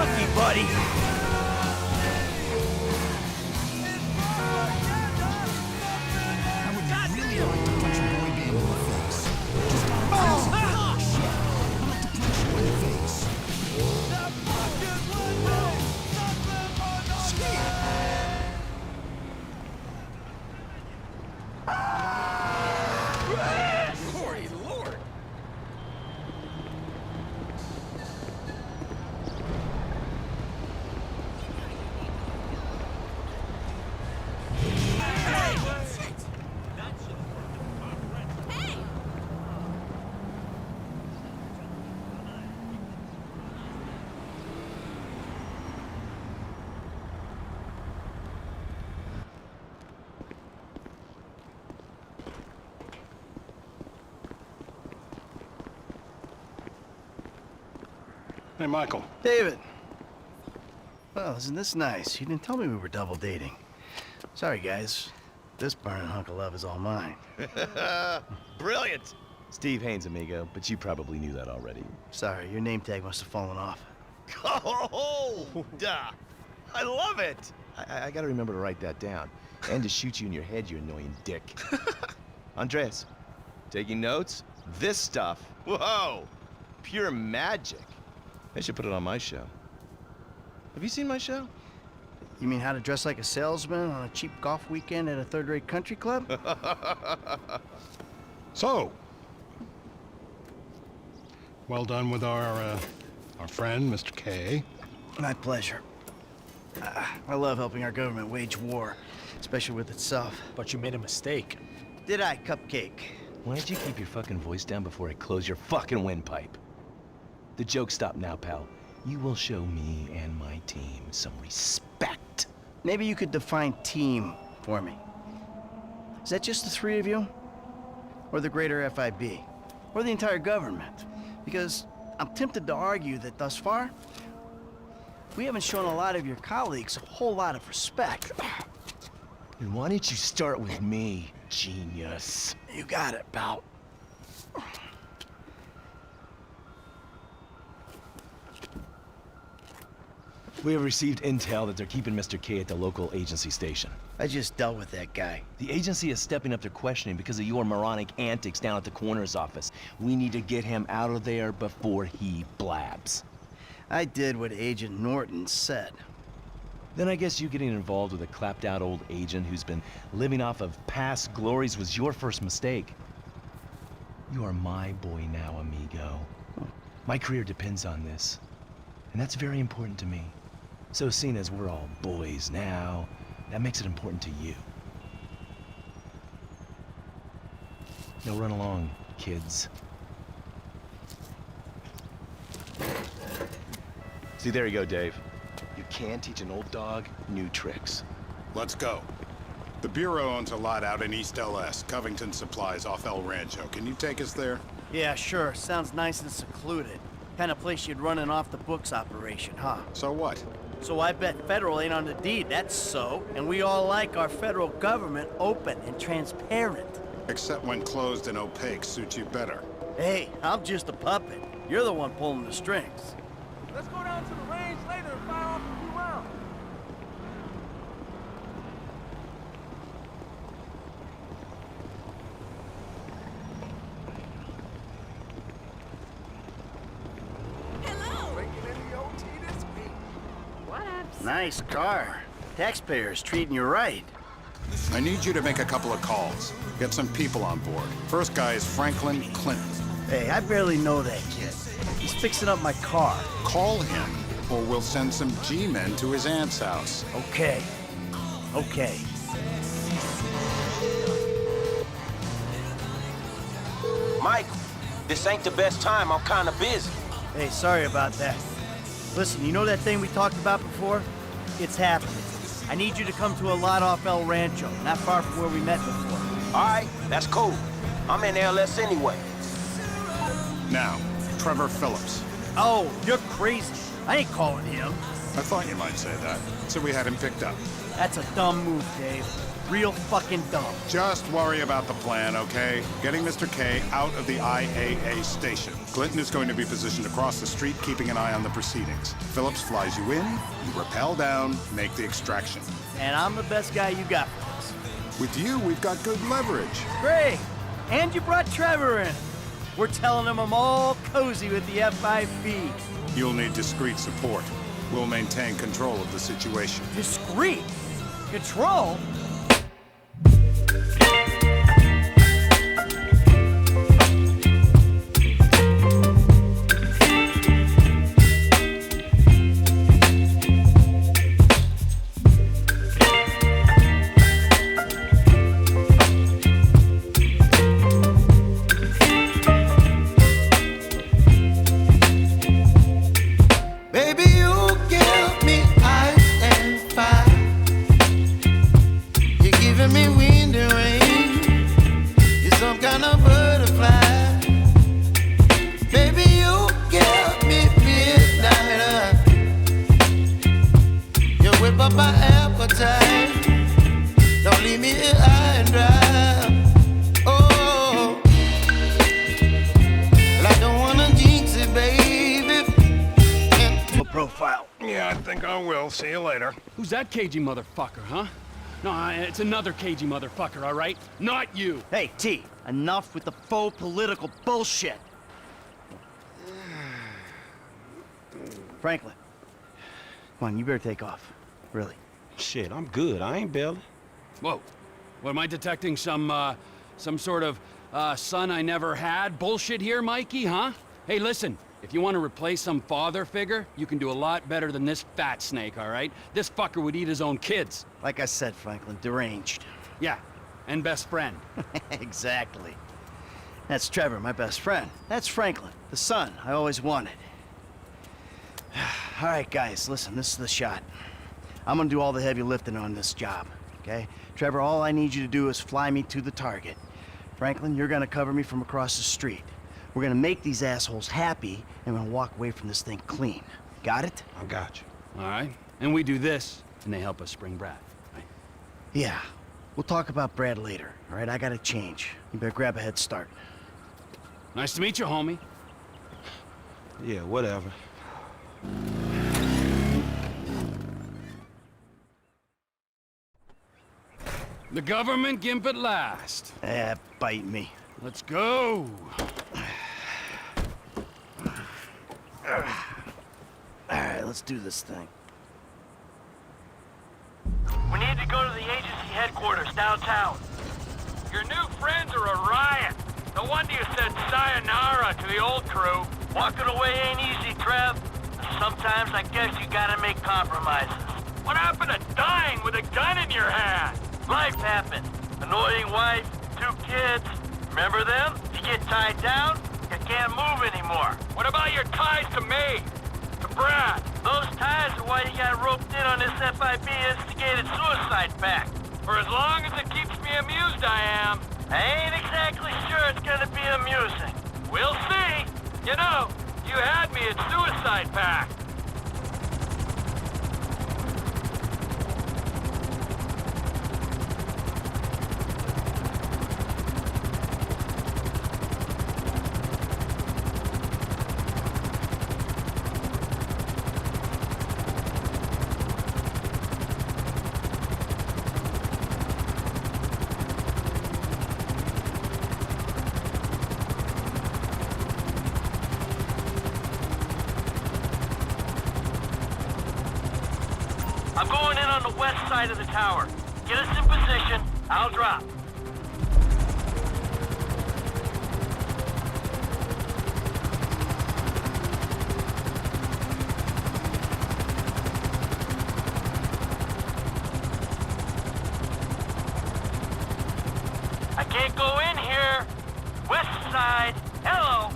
lucky, buddy. Hey, Michael. David. Well, isn't this nice? You didn't tell me we were double dating. Sorry, guys. This burning hunk of love is all mine. Brilliant! Steve Haynes, amigo, but you probably knew that already. Sorry, your name tag must have fallen off. Oh, duh! I love it! I gotta remember to write that down. And to shoot you in your head, you annoying dick. Andres, taking notes? This stuff, whoa! Pure magic. I should put it on my show. Have you seen my show? You mean how to dress like a salesman on a cheap golf weekend at a third-rate country club? So, well done with our friend, Mr. K. My pleasure. I love helping our government wage war, especially with itself. But you made a mistake. Did I, Cupcake? Why don't you keep your fucking voice down before I close your fucking windpipe? The joke stopped now, pal. You will show me and my team some respect. Maybe you could define team for me. Is that just the three of you? Or the greater FIB? Or the entire government? Because I'm tempted to argue that thus far, we haven't shown a lot of your colleagues a whole lot of respect. And why don't you start with me, genius? You got it, pal. We have received intel that they're keeping Mr. K at the local agency station. I just dealt with that guy. The agency is stepping up their questioning because of your moronic antics down at the coroner's office. We need to get him out of there before he blabs. I did what Agent Norton said. Then I guess you getting involved with a clapped-out old agent who's been living off of past glories was your first mistake. You are my boy now, amigo. My career depends on this, and that's very important to me. So seeing as we're all boys now, that makes it important to you. Now run along, kids. See, there you go, Dave. You can teach an old dog new tricks. Let's go. The Bureau owns a lot out in East LS, Covington Supplies off El Rancho. Can you take us there? Yeah, sure. Sounds nice and secluded. Kind of place you'd run an off-the-books operation, huh? So what? So I bet federal ain't on the deed, that's so. And we all like our federal government open and transparent. Except when closed and opaque suits you better. Hey, I'm just a puppet. You're the one pulling the strings. Let's go down to the range later and fire off a few rounds. Hello. Breaking any OT this week? What up? Nice car. Taxpayers treating you right. I need you to make a couple of calls. Get some people on board. First guy is Franklin Clinton. Hey, I barely know that kid. He's fixing up my car. Call him, or we'll send some G-men to his aunt's house. Okay. Okay. Michael, this ain't the best time. I'm kinda busy. Hey, sorry about that. Listen, you know that thing we talked about before? It's happening. I need you to come to a lot off El Rancho, not far from where we met before. All right, that's cool. I'm in LS anyway. Now, Trevor Phillips. Oh, you're crazy. I ain't calling him. I thought you might say that, so we had him picked up. That's a dumb move, Dave. real fucking dumb. Just worry about the plan, okay? Getting Mr. K out of the IAA station. Clinton is going to be positioned across the street, keeping an eye on the proceedings. Phillips flies you in, you rappel down, make the extraction. And I'm the best guy you got for this. With you, we've got good leverage. Great. And you brought Trevor in. We're telling him I'm all cozy with the FIB. You'll need discreet support. We'll maintain control of the situation. Discreet? Control? Profile. Yeah, I think I will. See you later. Who's that cagey motherfucker, huh? No, it's another cagey motherfucker, all right? Not you. Hey, T, enough with the faux political bullshit. Franklin, come on, you better take off. Really. Shit, I'm good. I ain't bailing. Whoa. What, am I detecting some sort of, son I never had bullshit here, Mikey, huh? Hey, listen. If you want to replace some father figure, you can do a lot better than this fat snake, all right? This fucker would eat his own kids. Like I said, Franklin, deranged. Yeah, and best friend. Exactly. That's Trevor, my best friend. That's Franklin, the son I always wanted. All right, guys, listen, this is the shot. I'm gonna do all the heavy lifting on this job, okay? Trevor, all I need you to do is fly me to the target. Franklin, you're gonna cover me from across the street. We're gonna make these assholes happy, and we're gonna walk away from this thing clean. Got it? I got you. All right? And we do this, and they help us spring Brad, right? Yeah. We'll talk about Brad later, all right? I gotta change. You better grab a head start. Nice to meet you, homie. Yeah, whatever. The government gimp at last. Bite me. Let's go. All right, let's do this thing. We need to go to the agency headquarters downtown. Your new friends are a riot. No wonder you said sayonara to the old crew. Walking away ain't easy, Trev. Sometimes I guess you gotta make compromises. What happened to dying with a gun in your hand? Life happens. Annoying wife, 2 kids. Remember them? You get tied down, you can't move anymore. What about your ties to me? To Brad? Those ties are why you got roped in on this FIB instigated suicide pact. For as long as it keeps me amused, I am. I ain't exactly sure it's gonna be amusing. We'll see. You know, you had me at suicide pact. I'm going in on the west side of the tower. Get us in position, I'll drop. I can't go in here. West side, hello.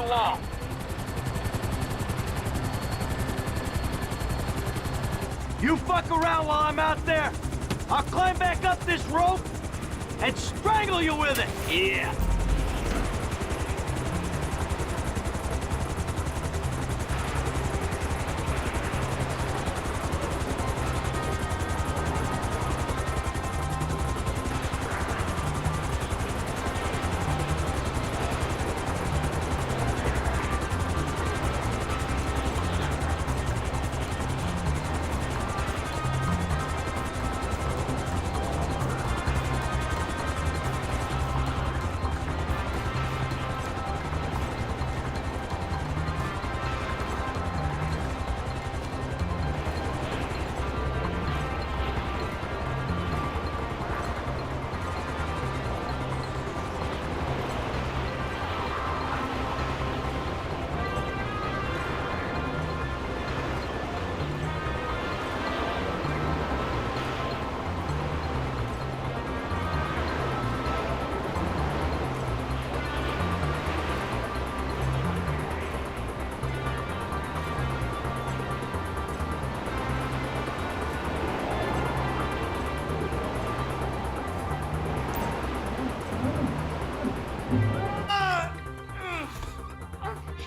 along. You fuck around while I'm out there. I'll climb back up this rope and strangle you with it. Yeah.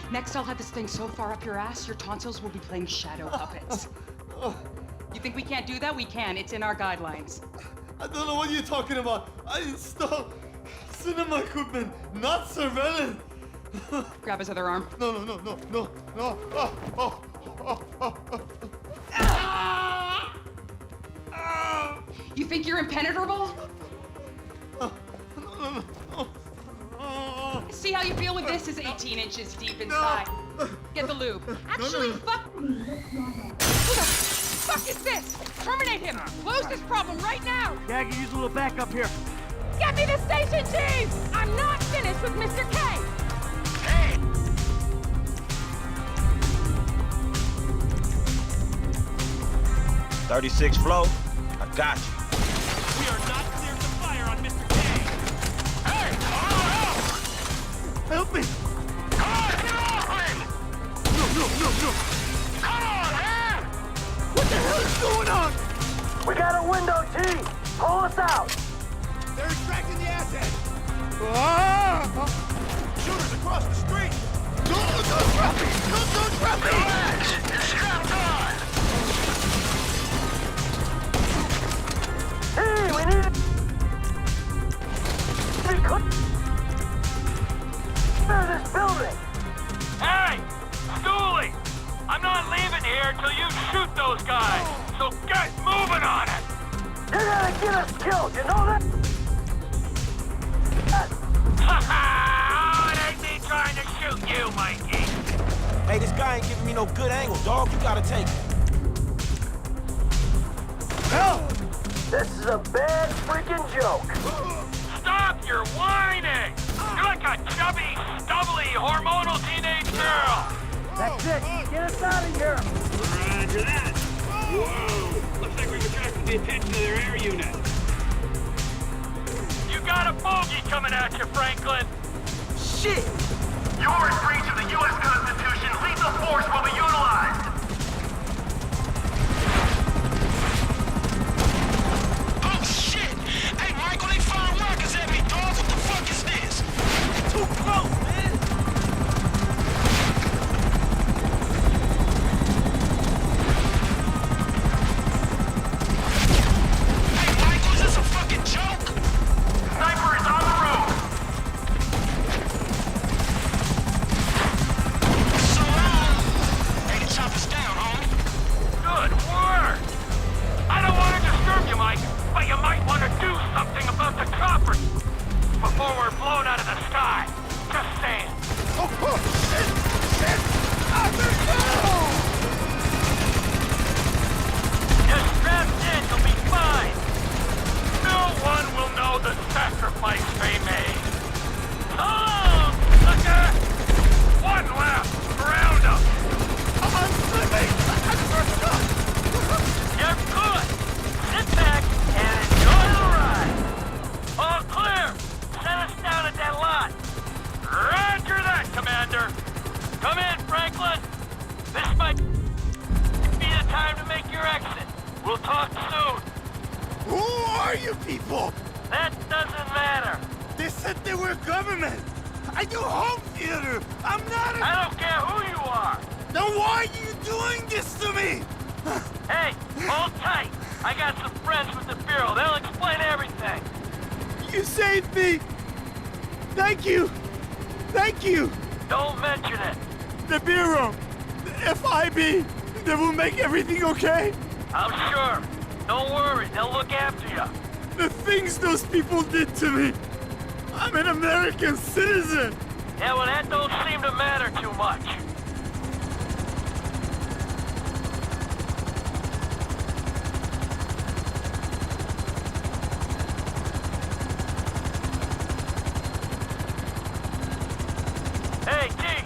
Next, I'll have this thing so far up your ass, your tonsils will be playing shadow puppets. You think we can't do that? We can. It's in our guidelines. I don't know what you're talking about. I installed cinema equipment, not surveillance. Grab his other arm. No. You think you're impenetrable? See how you feel with this is 18 inches deep inside. Get the lube. Actually, fuck. Who the fuck is this? Terminate him. Close this problem right now. Yeah, I can use a little backup here. Get me the station chief! I'm not finished with Mr. K! Hey! 36 flow, I got you. We are not cleared to fire on Mr. K! Hey! Help! Help me! Come on, get off him! No. Come on, man! What the hell is going on? We got a window, T! Pull us out! They're extracting the asset. Shooters across the street! Don't trap me! Don't trap me! Relax! It's strapped on! Hey, we need clear this building! Hey! Stooley! I'm not leaving here till you shoot those guys! So get moving on it! You're gonna get us killed, you know that? Oh, it ain't me trying to shoot you, Mikey! Hey, this guy ain't giving me no good angle, dog. You gotta take it. Help! This is a bad freaking joke! Stop your whining! You're like a chubby, stubbly, hormonal teenage girl! That's it. Get us out of here. Roger that! Whoa! Looks like we've attracted the attention of their air unit. You got a bogey coming at you, Franklin! Shit! You're in breach of the U.S. Constitution. Lethal force will be utilized! Oh, shit! Hey, Michael, they firing rockets at me, dog. What the fuck is this? Too close, man! Hey, Michael, is this a fucking joke? Sniper is on the roof! So long! Hey, the chopper's down, homie. Good work! I don't want to disturb you, Mike, but you might want to do something about the choppers before we're blown out of the sky. Just saying. You're strapped in, you'll be fine. No one will know the sacrifice they made. Oh, sucker! One left. Round up. I'm slipping. You're good. Sit back and enjoy the ride. All clear. Set us down at that lot. We'll talk soon. Who are you people? That doesn't matter. They said they were government. I do home theater. I'm not a... I don't care who you are. Then why are you doing this to me? Hey, hold tight. I got some friends with the Bureau. They'll explain everything. You saved me. Thank you. Thank you. Don't mention it. The Bureau, the FIB, they will make everything okay? I'm sure. Don't worry, they'll look after you. The things those people did to me. I'm an American citizen. Yeah, well, that don't seem to matter too much. Hey, G,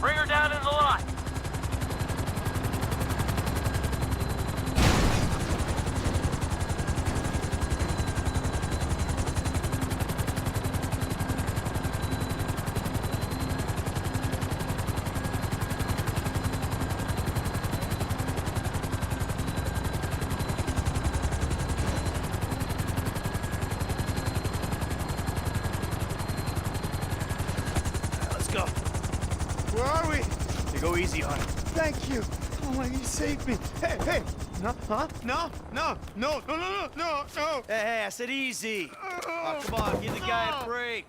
bring her down in the lot. Let's go. Where are we? You go easy on him. Thank you. Oh my, you saved me. Hey, hey. No, huh? No, no, no, no, no, no, no. Hey, I said easy. Oh, come on, give the guy a break.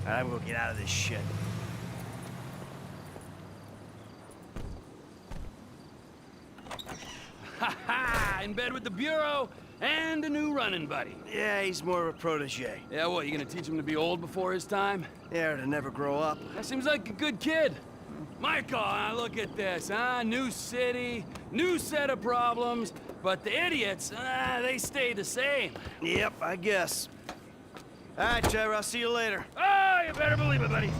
I'm gonna get out of this shit. Ha ha! In bed with the Bureau and a new running buddy. Yeah, he's more of a protege. Yeah, what, you gonna teach him to be old before his time? Yeah, or to never grow up. That seems like a good kid. Michael, look at this, huh? New city, new set of problems, but the idiots, they stay the same. Yep, I guess. All right, Trevor, I'll see you later. Oh, you better believe it, buddy.